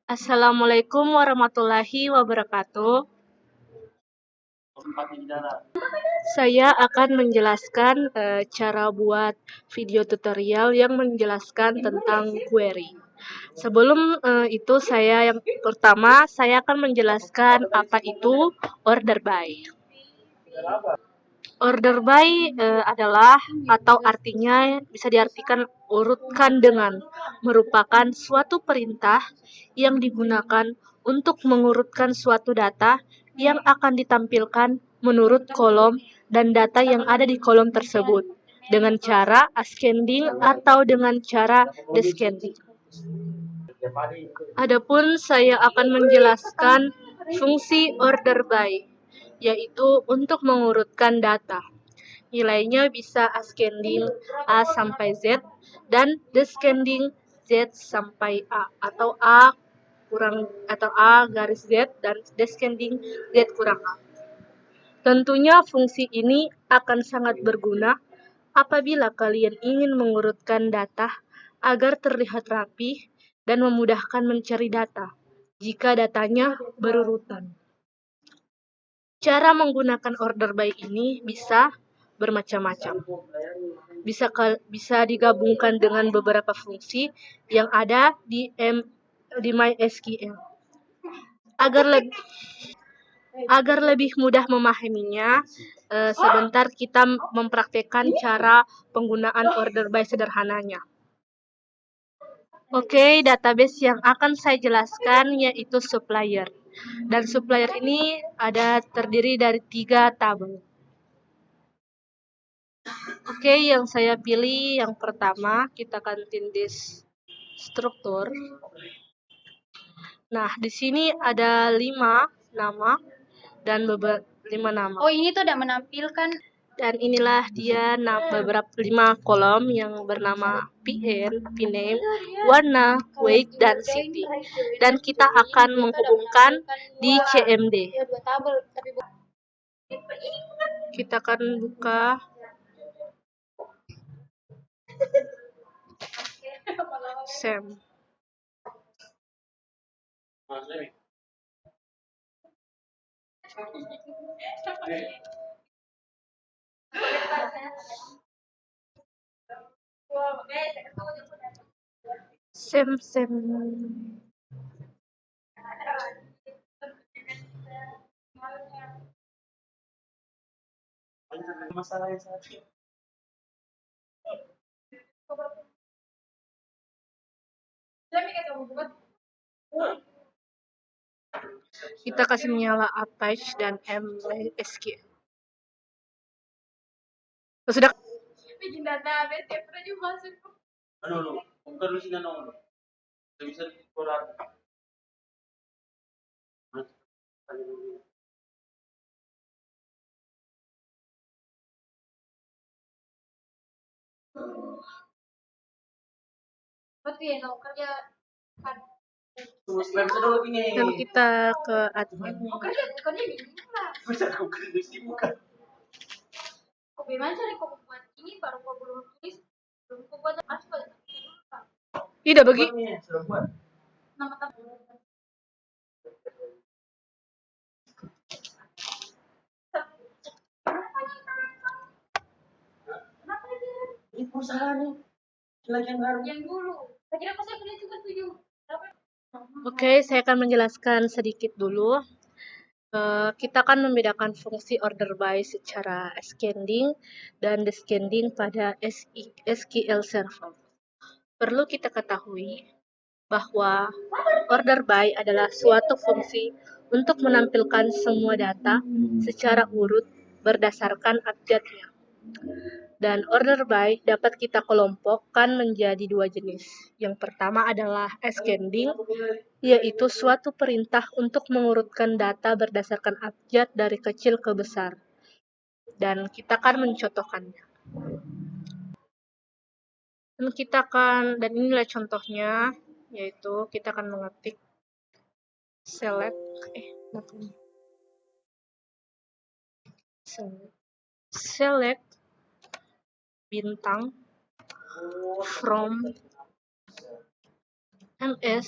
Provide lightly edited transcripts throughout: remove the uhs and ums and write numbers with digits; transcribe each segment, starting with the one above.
Assalamualaikum warahmatullahi wabarakatuh. Saya akan menjelaskan cara buat video tutorial yang menjelaskan tentang query. Sebelum itu yang pertama saya akan menjelaskan apa itu order by. Order by adalah atau artinya bisa diartikan urutkan dengan merupakan suatu perintah yang digunakan untuk mengurutkan suatu data yang akan ditampilkan menurut kolom dan data yang ada di kolom tersebut dengan cara ascending atau dengan cara descending. Adapun saya akan menjelaskan fungsi order by, yaitu untuk mengurutkan data. Nilainya bisa ascending A sampai Z dan descending Z sampai A atau A garis Z dan descending Z kurang A. Tentunya fungsi ini akan sangat berguna apabila kalian ingin mengurutkan data agar terlihat rapi dan memudahkan mencari data jika datanya berurutan. Cara menggunakan order by ini bisa bermacam-macam. Bisa digabungkan dengan beberapa fungsi yang ada di MySQL. Agar lebih mudah memahaminya, sebentar kita mempraktekkan cara penggunaan order by sederhananya. Oke, database yang akan saya jelaskan yaitu supplier. Dan supplier ini terdiri dari 3 tabel. Oke, yang saya pilih yang pertama, kita akan tindih struktur. Nah, di sini ada 5 nama dan 5 nama. Oh, ini tuh udah menampilkan. Dan inilah dia beberapa 5 kolom yang bernama PN, PName, warna, weight, dan city. Dan kita akan menghubungkan di CMD. Kita akan buka SEM. SEM. Kita kasih menyala Apache dan MySQL. Sudah. Bikin database ya pernah juga masuk. Bukan lu sih nomor. Bisa dikoran. Betul ya, kalau kerja kan. Dan kita ke admin. Kerja ini lah. Bisa kau kerja sih bukan. Bagaimana cari kau buat ini baru kau belum tulis, belum kau buat aspal. Tidak bagi. Sudah buat. Nama tamu. Ini perusahaan nih. Yang baru. Yang dulu. Saya kira saya kerja juga 7. Oke, saya akan menjelaskan sedikit dulu. Kita akan membedakan fungsi order by secara ascending dan descending pada SQL Server. Perlu kita ketahui bahwa order by adalah suatu fungsi untuk menampilkan semua data secara urut berdasarkan abjadnya. Dan order by dapat kita kelompokkan menjadi 2 jenis. Yang pertama adalah ascending, yaitu suatu perintah untuk mengurutkan data berdasarkan abjad dari kecil ke besar. Dan kita akan mencontohkannya. Dan inilah contohnya, yaitu kita akan mengetik select bintang from MS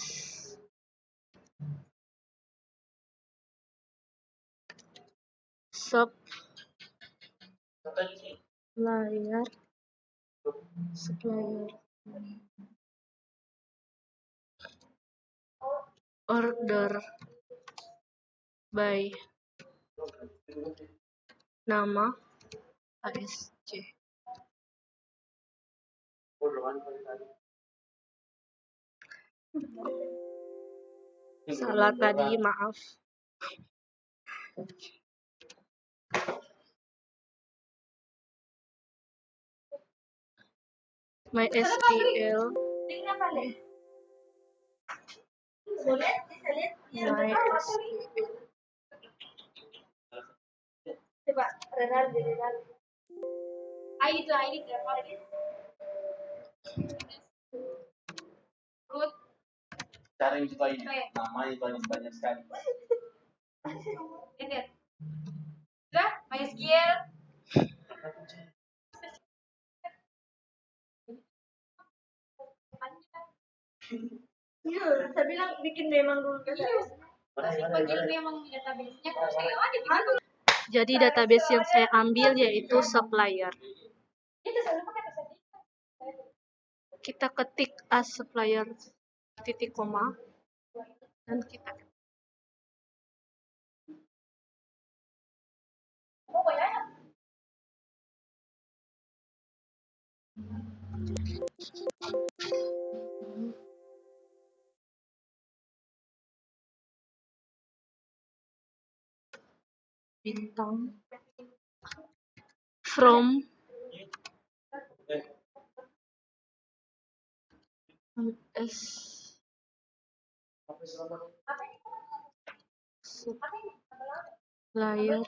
supplier order by nama ASC. Salah tadi, maaf. MySQL Coba Renaldi. ID berapa? Root. Cara yang itu ini, nama itu banyak sekali. Enter. Sudah, MySQL. Iya, saya bilang bikin memang dulu database. Bikin memang database-nya kok saya ada gitu. Jadi database yang saya ambil yaitu supplier. Itu selalu pakai bahasa Inggris. Kita ketik as supplier titik koma dan kita Oh, banyak. bintang from as supplier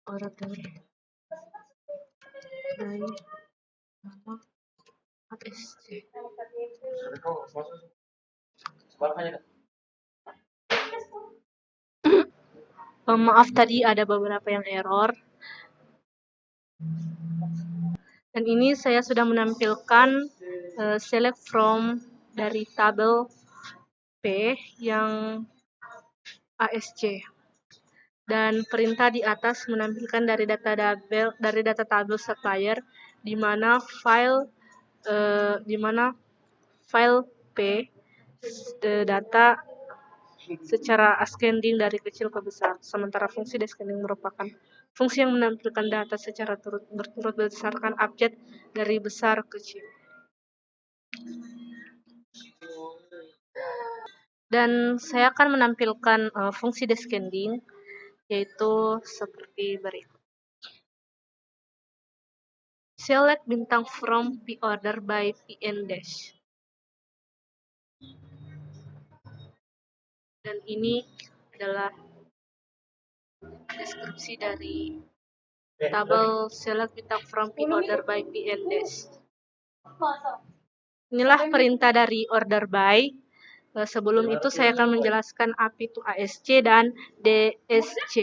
order by nama ASC. Maaf tadi ada beberapa yang error. Dan ini saya sudah menampilkan select from dari tabel P yang ASC. Dan perintah di atas menampilkan dari data tabel supplier di mana file P data secara ascending dari kecil ke besar, sementara fungsi descending merupakan fungsi yang menampilkan data secara berturut berdasarkan abjad dari besar ke kecil. Dan saya akan menampilkan fungsi descending, yaitu seperti berikut. Select bintang from P order by PN dash. Dan ini adalah deskripsi dari tabel select bintang from P order by PN dash. Inilah perintah dari order by. Sebelum itu saya akan menjelaskan API to ASC dan DESC.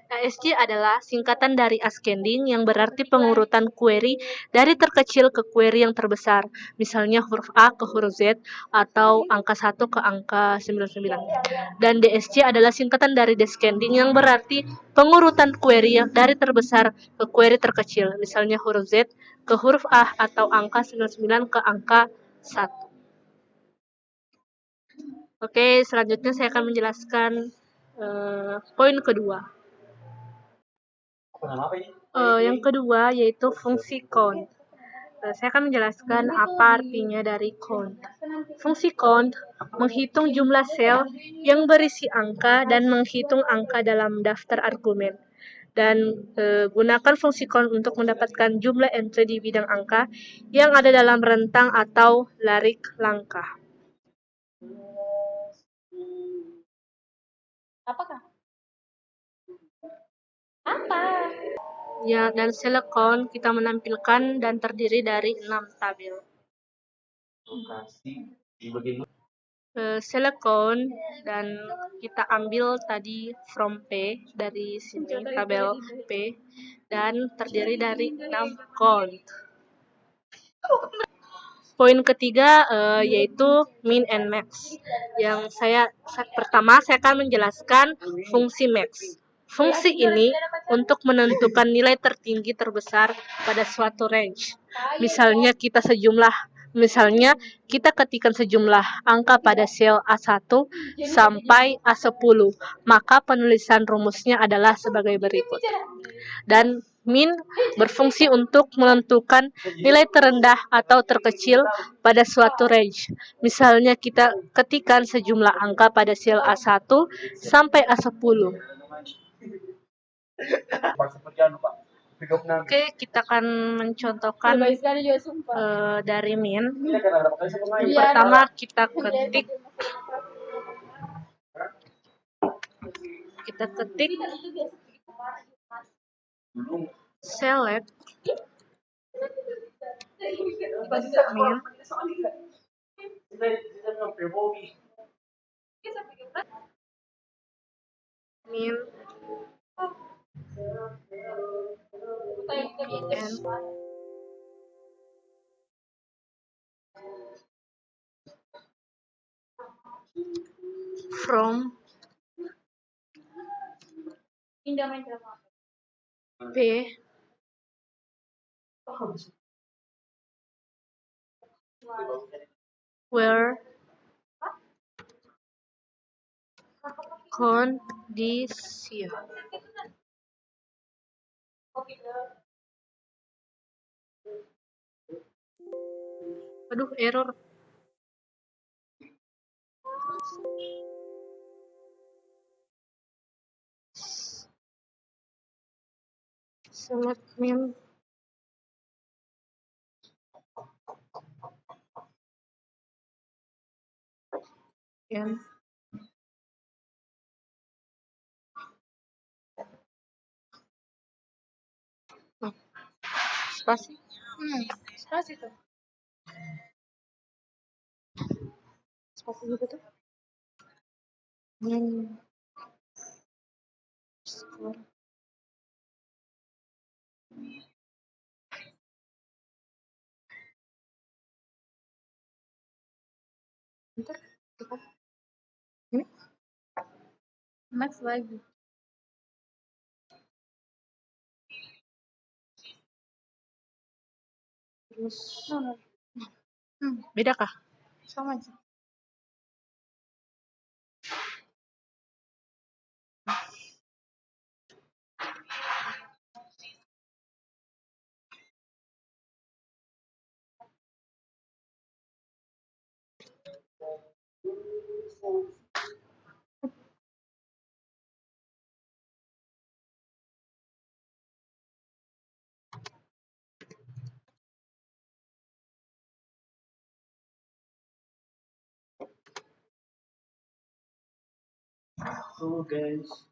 ASC adalah singkatan dari ascending yang berarti pengurutan query dari terkecil ke query yang terbesar. Misalnya huruf A ke huruf Z atau angka 1 ke angka 99. Dan DSC adalah singkatan dari descending yang berarti pengurutan query yang dari terbesar ke query terkecil. Misalnya huruf Z ke huruf A atau angka 99 ke angka 1. Oke, selanjutnya saya akan menjelaskan poin kedua. Yang kedua yaitu fungsi count. Saya akan menjelaskan apa artinya dari count. Fungsi count menghitung jumlah sel yang berisi angka dan menghitung angka dalam daftar argumen. Dan gunakan fungsi count untuk mendapatkan jumlah entry di bidang angka yang ada dalam rentang atau larik langkah. Apakah? Apa? Ya, dan select count kita menampilkan dan terdiri dari 6 tabel. Select count dan kita ambil tadi from P dari sini tabel P dan terdiri dari 6 count. Poin ketiga yaitu min and max. Pertama saya akan menjelaskan fungsi max. Fungsi ini untuk menentukan nilai tertinggi terbesar pada suatu range. Misalnya kita ketikkan sejumlah angka pada sel A1 sampai A10, maka penulisan rumusnya adalah sebagai berikut. Dan min berfungsi untuk menentukan nilai terendah atau terkecil pada suatu range. Misalnya kita ketikkan sejumlah angka pada sel A1 sampai A10. Oke, kita akan mencontohkan dari min. Yang pertama kita ketik select min and from P where condition. Aduh, error. Select min and spasi. Spasi tuh. Spasi juga tuh. Score. Bentar, tepat. Ini Max lagi. terus beda kah? Sama aja. So guys,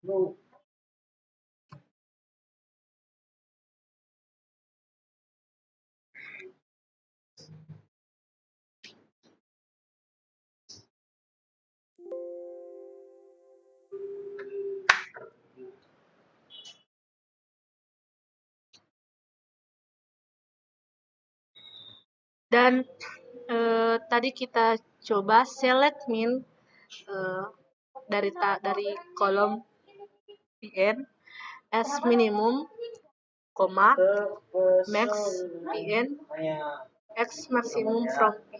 no. Dan tadi kita coba select min dari kolom pn as minimum, max pn x maximum from p.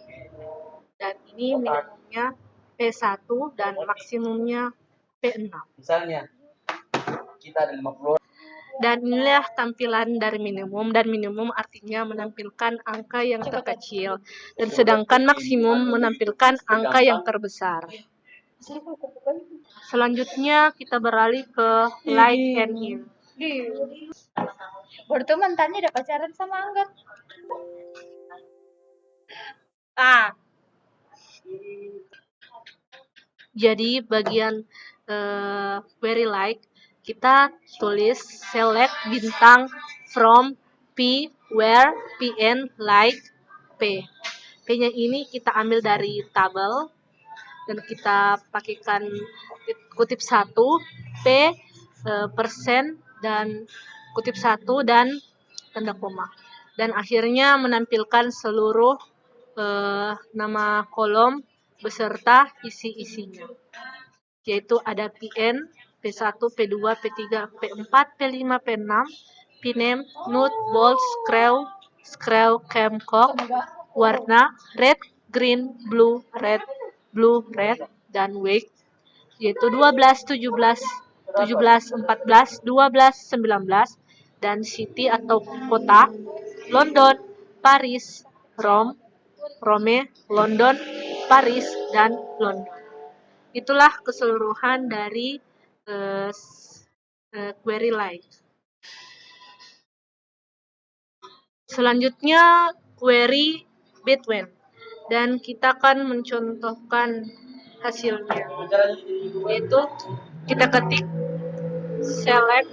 Dan ini minimumnya P1 dan maksimumnya P6. Misalnya kita ada 50. Dan inilah tampilan dari minimum, dan minimum artinya menampilkan angka yang terkecil, dan sedangkan maksimum menampilkan angka yang terbesar. Selanjutnya kita beralih ke like and in. Baru tuh mantannya udah pacaran sama Angga. Jadi bagian very like kita tulis select bintang from P where PN like P. P-nya ini kita ambil dari tabel dan kita pakaikan kutip 1 P persen dan kutip 1 dan tanda koma. Dan akhirnya menampilkan seluruh nama kolom beserta isi-isinya. Yaitu ada PN, P1, P2, P3, P4, P5, P6, Pname, Node, Bold, Screw, Camcock, warna red, green, blue, red, dan weight, yaitu 12, 17, 14, 12, 19, dan city atau kota, London, Paris, Rome, London, Paris, dan London. Itulah keseluruhan dari query line. Selanjutnya query between, dan kita akan mencontohkan hasilnya, yaitu kita ketik select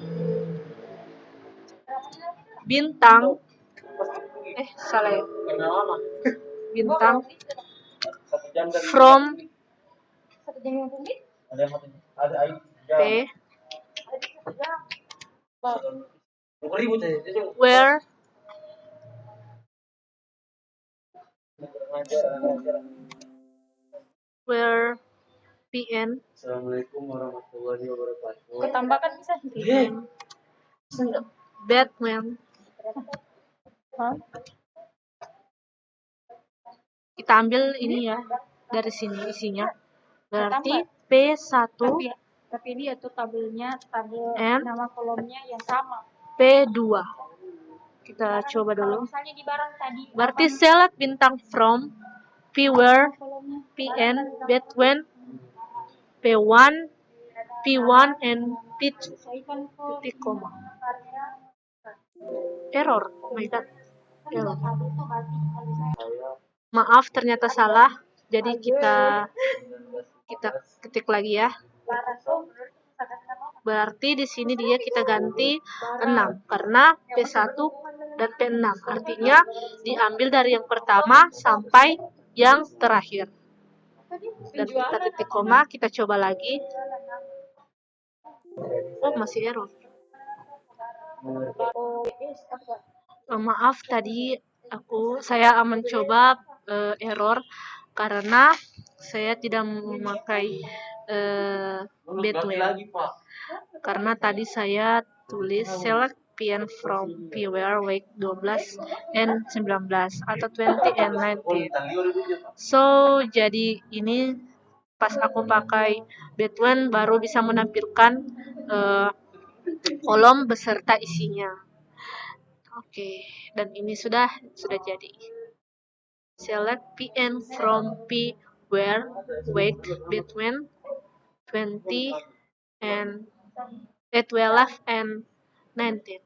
bintang bintang from P where PN. Assalamualaikum warahmatullahi wabarakatuh. Ketambahkan bisa? Batman. Kita ambil ini ya, dari sini isinya. Berarti P1 Tapi ini itu tabel and nama kolomnya yang sama. P2. Kita coba dulu. Misalnya di barang tadi. Berarti select bintang from P where PN between P1 and P2 titik koma. Error. Oh my god. Error. Maaf, ternyata salah. Jadi kita ketik lagi ya. Berarti di sini kita ganti 6 karena P1 dan P6. Artinya diambil dari yang pertama sampai yang terakhir. Dan kita titik koma, kita coba lagi. Oh, masih error. Maaf, tadi saya mencoba error karena saya tidak memakai between. Karena tadi saya tulis select PN from P where weight 12 and 19 atau 20 and 19. So, jadi ini pas aku pakai between baru bisa menampilkan kolom beserta isinya. Oke, dan ini sudah jadi. Select PN from P where weight between 20 and 12 and 19.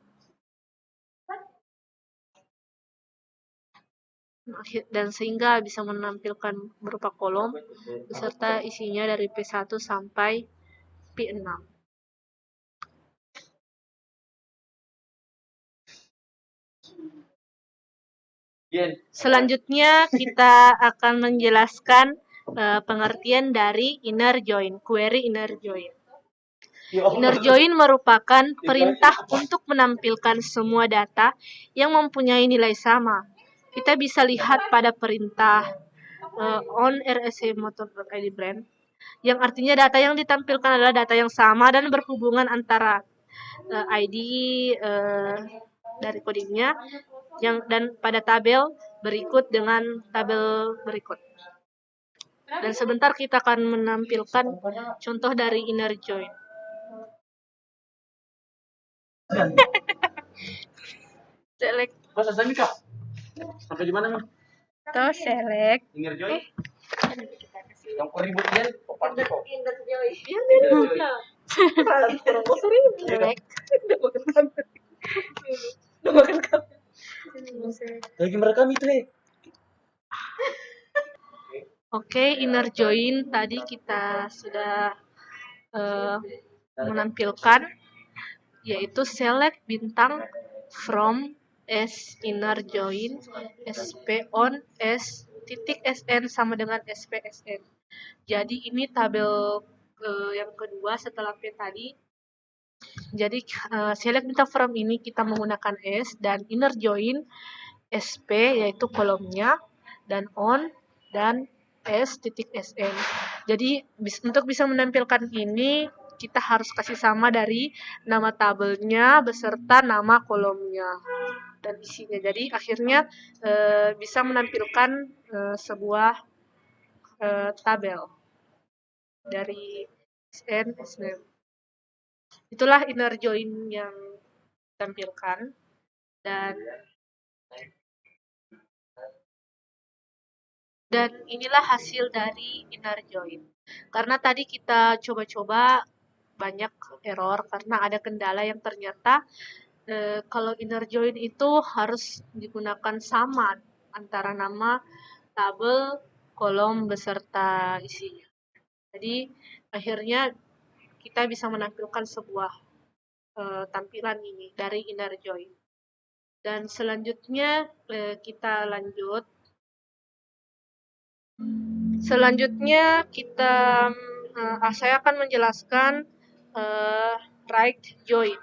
Dan sehingga bisa menampilkan berupa kolom beserta isinya dari P1 sampai P6. Selanjutnya kita akan menjelaskan pengertian dari inner join, query inner join. Inner join merupakan perintah untuk menampilkan semua data yang mempunyai nilai sama. Kita bisa lihat pada perintah on rsmotor.id brand, yang artinya data yang ditampilkan adalah data yang sama dan berhubungan antara ID dari codingnya dan pada tabel berikut dengan tabel berikut. Dan sebentar kita akan menampilkan contoh dari inner join. Select. Sampai di mana, Mas? Tuh select. Inner join? Yang peributnya pandai kok. Inner joy. Select. Lagi merekam itu, Oke, inner join tadi kita sudah menampilkan, yaitu select bintang from S inner join SP on S titik SN sama dengan SPSN. Jadi ini tabel yang kedua setelah P tadi. Jadi select bintang from ini kita menggunakan S, dan inner join SP yaitu kolomnya, dan on dan S titik SN. Jadi untuk bisa menampilkan ini kita harus kasih sama dari nama tabelnya beserta nama kolomnya dan isinya. Jadi akhirnya bisa menampilkan sebuah tabel dari SN, SNAP. Itulah inner join yang ditampilkan, dan inilah hasil dari inner join. Karena tadi kita coba-coba banyak error karena ada kendala yang ternyata kalau inner join itu harus digunakan sama antara nama tabel, kolom beserta isinya. Jadi akhirnya kita bisa menampilkan sebuah tampilan ini dari inner join. Dan selanjutnya kita lanjut. Selanjutnya saya akan menjelaskan right join.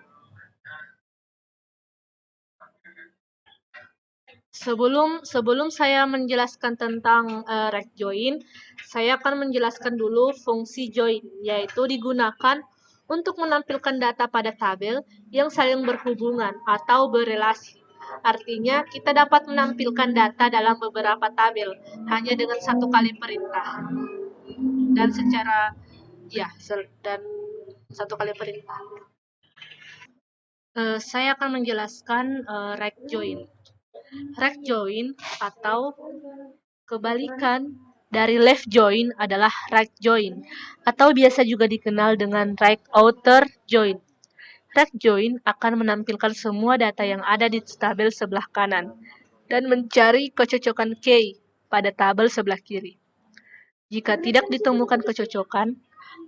Sebelum saya menjelaskan tentang right join, saya akan menjelaskan dulu fungsi join, yaitu digunakan untuk menampilkan data pada tabel yang saling berhubungan atau berelasi. Artinya, kita dapat menampilkan data dalam beberapa tabel hanya dengan satu kali perintah. Dan satu kali perintah. Saya akan menjelaskan right join. Right join atau kebalikan dari left join adalah right join, atau biasa juga dikenal dengan right outer join. Right join akan menampilkan semua data yang ada di tabel sebelah kanan dan mencari kecocokan key pada tabel sebelah kiri. Jika tidak ditemukan kecocokan,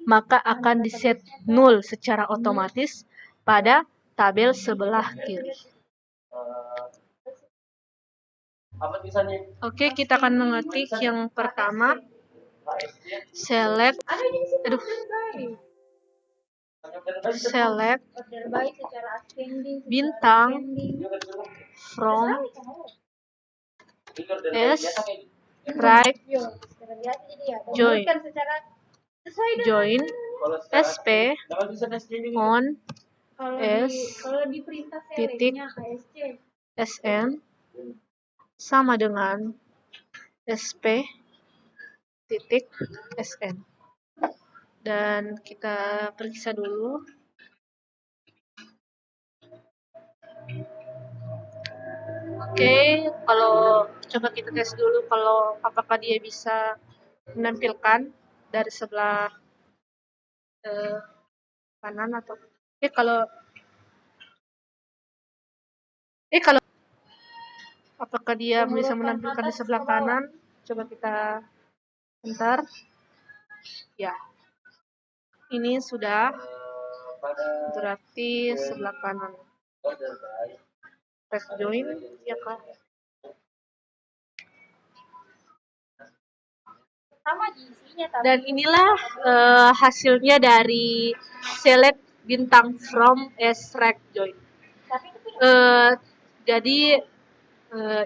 maka akan diset null secara otomatis pada tabel sebelah kiri. Oke, kita akan mengetik yang pertama, select bintang from S right join SP on S titik SN sama dengan SP titik SN. Dan kita periksa dulu. Oke, kalau coba kita tes dulu kalau apakah dia bisa menampilkan dari sebelah kanan atau kalau apakah dia bisa menampilkan di sebelah kanan? Coba kita bentar. Ya, ini sudah berarti sebelah kanan. Press join, ya kak. Dan inilah hasilnya dari select bintang from S right join. Jadi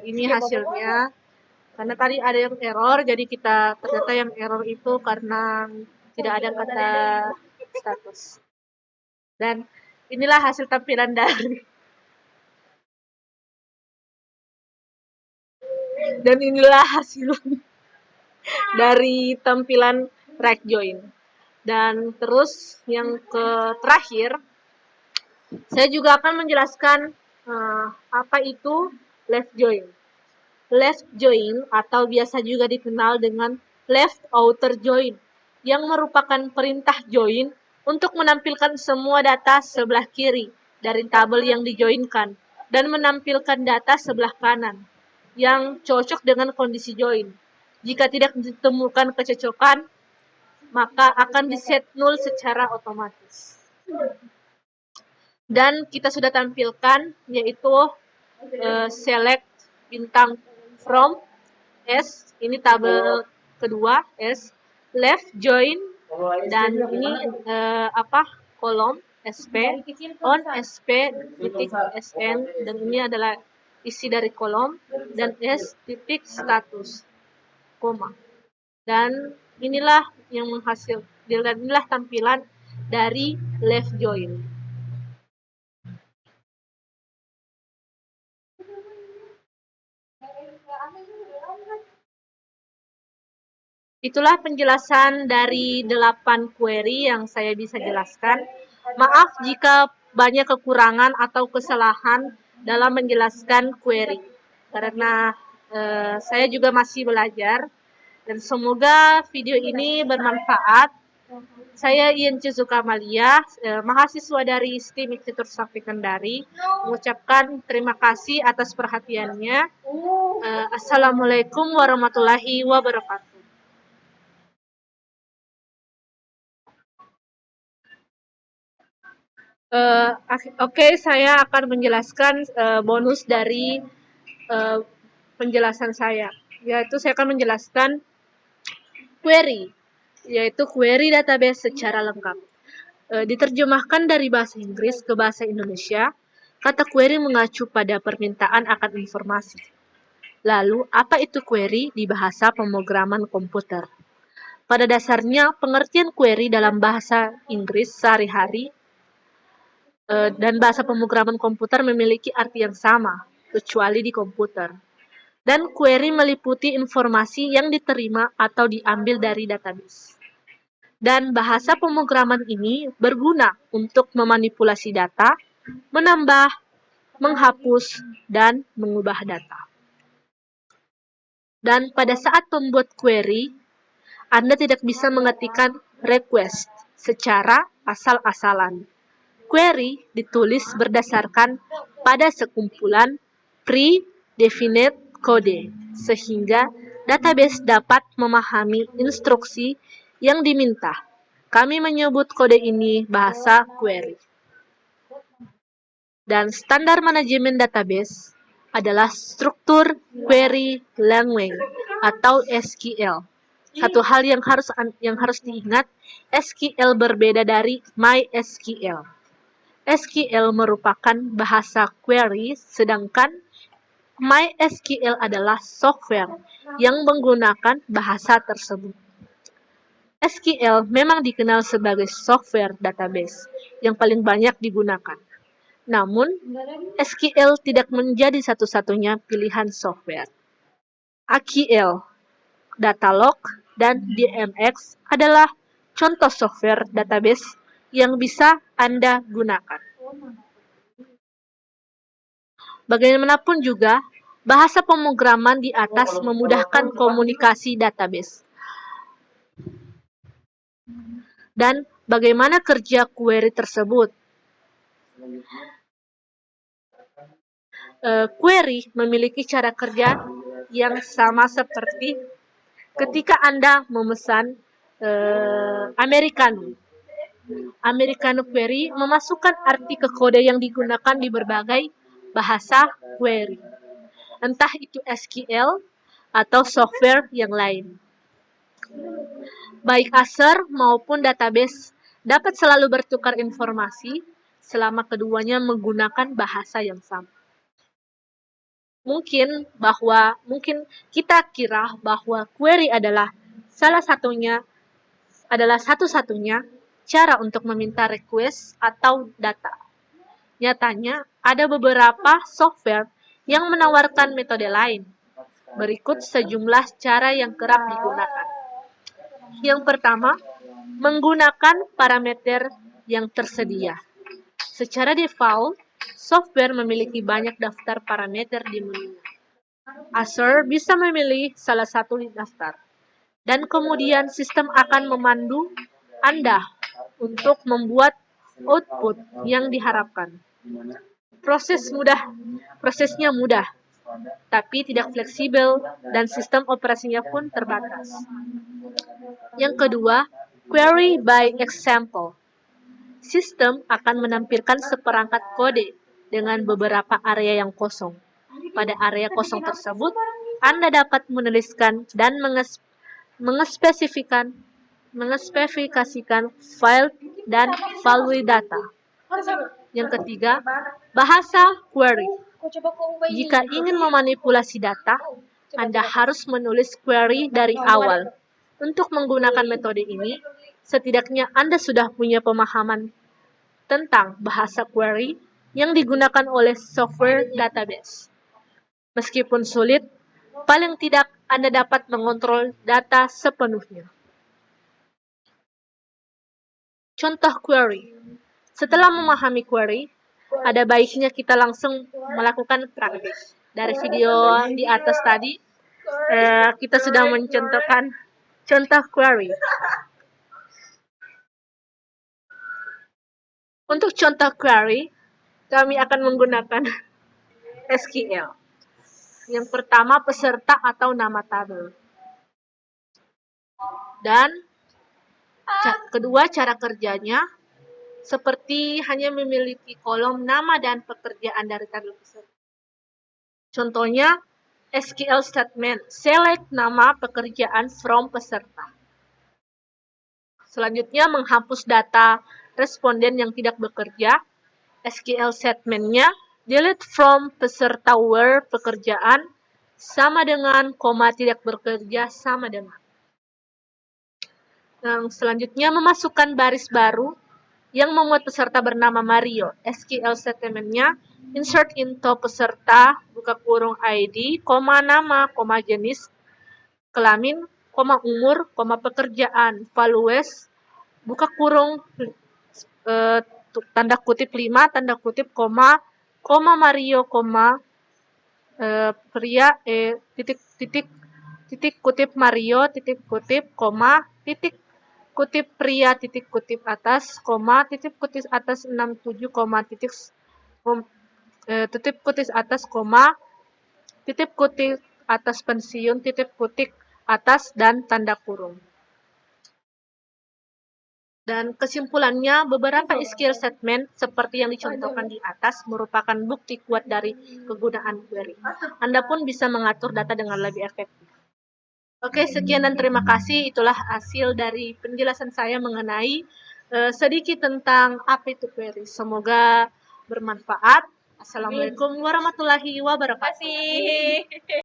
ini hasilnya. Karena tadi ada yang error, jadi ternyata yang error itu karena tidak ada kata status. Dan inilah hasil tampilan dari tampilan right join. Dan terus yang terakhir, saya juga akan menjelaskan apa itu left join. Left join atau biasa juga dikenal dengan left outer join, yang merupakan perintah join untuk menampilkan semua data sebelah kiri dari tabel yang dijoinkan dan menampilkan data sebelah kanan yang cocok dengan kondisi join. Jika tidak ditemukan kecocokan, maka akan diset null secara otomatis. Dan kita sudah tampilkan yaitu select bintang from S, ini tabel kedua S, left join, dan ini kolom sp on sp titik sn, dan ini adalah isi dari kolom, dan s titik status koma. Dan inilah yang dan inilah tampilan dari left join. Itulah penjelasan dari 8 query yang saya bisa jelaskan. Maaf jika banyak kekurangan atau kesalahan dalam menjelaskan query, karena saya juga masih belajar, dan semoga video ini bermanfaat. Saya Ian Chizuka Malia, mahasiswa dari STEAM Institut Sakti Kendari, mengucapkan terima kasih atas perhatiannya. Assalamualaikum warahmatullahi wabarakatuh. Oke, saya akan menjelaskan bonus dari penjelasan saya, yaitu saya akan menjelaskan query, yaitu query database secara lengkap. Diterjemahkan dari bahasa Inggris ke bahasa Indonesia, kata query mengacu pada permintaan akan informasi. Lalu, apa itu query di bahasa pemrograman komputer? Pada dasarnya, pengertian query dalam bahasa Inggris sehari-hari dan bahasa pemrograman komputer memiliki arti yang sama, kecuali di komputer. Dan query meliputi informasi yang diterima atau diambil dari database. Dan bahasa pemrograman ini berguna untuk memanipulasi data, menambah, menghapus, dan mengubah data. Dan pada saat membuat query, Anda tidak bisa mengetikkan request secara asal-asalan. Query ditulis berdasarkan pada sekumpulan pre-definite kode, sehingga database dapat memahami instruksi yang diminta. Kami menyebut kode ini bahasa query. Dan standar manajemen database adalah struktur query language atau SQL. Satu hal yang harus diingat, SQL berbeda dari MySQL. SQL merupakan bahasa query, sedangkan MySQL adalah software yang menggunakan bahasa tersebut. SQL memang dikenal sebagai software database yang paling banyak digunakan. Namun, SQL tidak menjadi satu-satunya pilihan software. AQL, Datalog, dan DMX adalah contoh software database yang bisa Anda gunakan. Bagaimanapun juga, bahasa pemrograman di atas memudahkan komunikasi database. Dan bagaimana kerja query tersebut? Query memiliki cara kerja yang sama seperti ketika Anda memesan Americano. Americano query memasukkan arti ke kode yang digunakan di berbagai bahasa query, entah itu SQL atau software yang lain. Baik user maupun database dapat selalu bertukar informasi selama keduanya menggunakan bahasa yang sama. Mungkin kita kira bahwa query adalah satu-satunya cara untuk meminta request atau data. Nyatanya, ada beberapa software yang menawarkan metode lain. Berikut sejumlah cara yang kerap digunakan. Yang pertama, menggunakan parameter yang tersedia. Secara default, software memiliki banyak daftar parameter di menu. User bisa memilih salah satu daftar, dan kemudian sistem akan memandu Anda untuk membuat output yang diharapkan. Prosesnya mudah, tapi tidak fleksibel, dan sistem operasinya pun terbatas. Yang kedua, query by example. Sistem akan menampilkan seperangkat kode dengan beberapa area yang kosong. Pada area kosong tersebut, Anda dapat menuliskan dan mengespesifikasikan file dan value data. Yang ketiga, bahasa query. Kau coba kau ubah ini. Jika ingin memanipulasi data, Anda harus menulis query dari awal. Untuk menggunakan metode ini, setidaknya Anda sudah punya pemahaman tentang bahasa query yang digunakan oleh software database. Meskipun sulit, paling tidak Anda dapat mengontrol data sepenuhnya. Contoh query. Setelah memahami query, ada baiknya kita langsung melakukan praktik. Dari video di atas tadi, kita sudah mencontohkan contoh query. Untuk contoh query, kami akan menggunakan SQL. Yang pertama, peserta atau nama tabel. Dan kedua, cara kerjanya seperti hanya memiliki kolom nama dan pekerjaan dari tabel peserta. Contohnya, SQL statement, select nama pekerjaan from peserta. Selanjutnya, menghapus data responden yang tidak bekerja. SQL statement-nya, delete from peserta where pekerjaan sama dengan, koma tidak bekerja sama dengan. Yang selanjutnya, memasukkan baris baru yang memuat peserta bernama Mario. SQL statement-nya, insert into peserta, buka kurung ID, koma nama, koma jenis, kelamin, koma umur, koma pekerjaan, values, buka kurung, tanda kutip 5, tanda kutip, koma Mario, koma, pria, titik kutip Mario, titik kutip, koma, titik kutip pria, titik kutip atas, koma, titik kutip atas 67, koma, titik kutip atas, koma, titik kutip atas pensiun, titik kutip atas, dan tanda kurung. Dan kesimpulannya, beberapa SQL statement seperti yang dicontohkan di atas merupakan bukti kuat dari kegunaan query. Anda pun bisa mengatur data dengan lebih efektif. Oke, sekian dan terima kasih. Itulah hasil dari penjelasan saya mengenai sedikit tentang apa itu query. Semoga bermanfaat. Assalamualaikum warahmatullahi wabarakatuh.